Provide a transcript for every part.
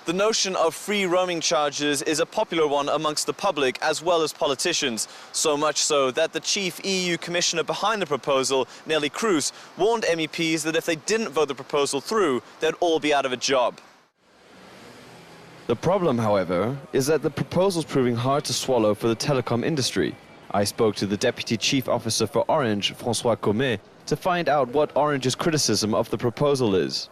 The notion of free roaming charges is a popular one amongst the public as well as politicians, so much so that the chief EU commissioner behind the proposal, Neelie Kroes, warned MEPs that if they didn't vote the proposal through, they'd all be out of a job. The problem, however, is that the proposal's proving hard to swallow for the telecom industry. I spoke to the Deputy Chief Officer for Orange, François Comet, to find out what Orange's criticism of the proposal is.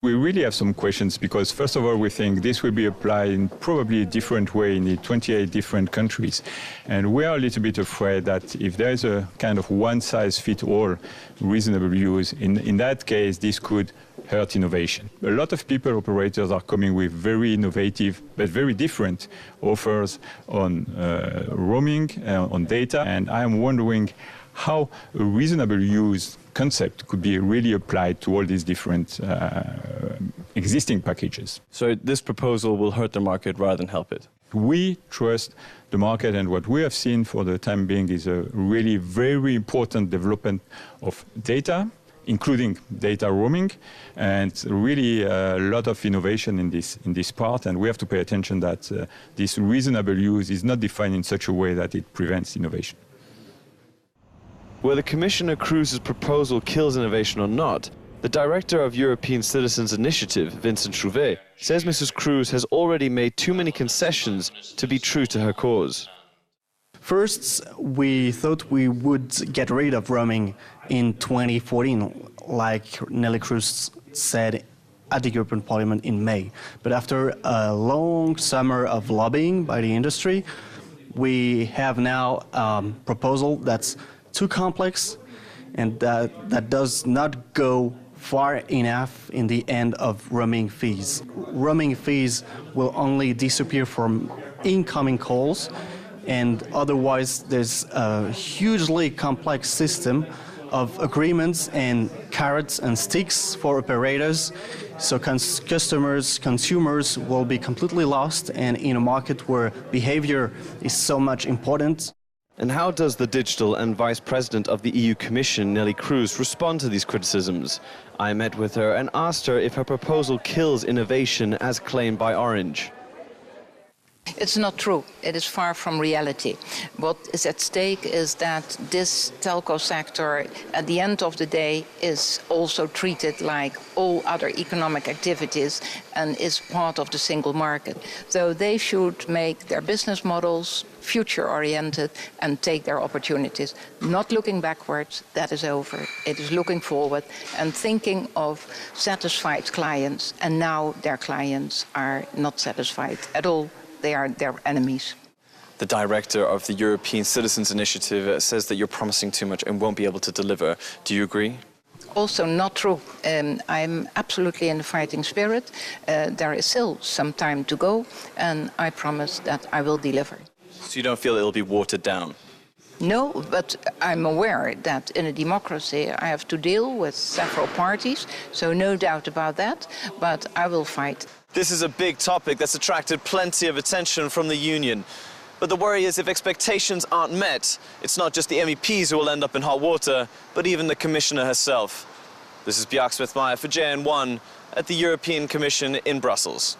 We really have some questions because, first of all, we think this will be applied in probably a different way in the 28 different countries. And we are a little bit afraid that if there is a kind of one-size-fits-all reasonable use, in that case, this could hurt innovation. A lot of people, operators, are coming with very innovative but very different offers on roaming, on data, and I am wondering how a reasonable use concept could be really applied to all these different existing packages. So this proposal will hurt the market rather than help it? We trust the market, and what we have seen for the time being is a really very important development of data, including data roaming, and really a lot of innovation in this part, and we have to pay attention that this reasonable use is not defined in such a way that it prevents innovation. Whether Commissioner Kroes' proposal kills innovation or not, the director of European Citizens Initiative, Vincent Chouvet, says Mrs. Kroes has already made too many concessions to be true to her cause. First, we thought we would get rid of roaming in 2014, like Neelie Kroes said at the European Parliament in May. But after a long summer of lobbying by the industry, we have now a proposal that's too complex and that does not go far enough in the end of roaming fees. Roaming fees will only disappear from incoming calls, and otherwise there's a hugely complex system of agreements and carrots and sticks for operators, so consumers will be completely lost, and in a market where behavior is so much important. And how does the digital and Vice President of the EU Commission, Neelie Kroes, respond to these criticisms? I met with her and asked her if her proposal kills innovation as claimed by Orange. It's not true. It is far from reality. What is at stake is that this telco sector, at the end of the day, is also treated like all other economic activities and is part of the single market. So they should make their business models future-oriented and take their opportunities. Not looking backwards, that is over. It is looking forward and thinking of satisfied clients, and now their clients are not satisfied at all. They are their enemies. The director of the European Citizens Initiative says that you're promising too much and won't be able to deliver. Do you agree? Also not true. I'm absolutely in the fighting spirit. There is still some time to go, and I promise that I will deliver. So you don't feel it'll be watered down? No, but I'm aware that in a democracy I have to deal with several parties, so no doubt about that, but I will fight. This is a big topic that's attracted plenty of attention from the Union. But the worry is if expectations aren't met, it's not just the MEPs who will end up in hot water, but even the Commissioner herself. This is Bjarke Smith-Meyer for JN1 at the European Commission in Brussels.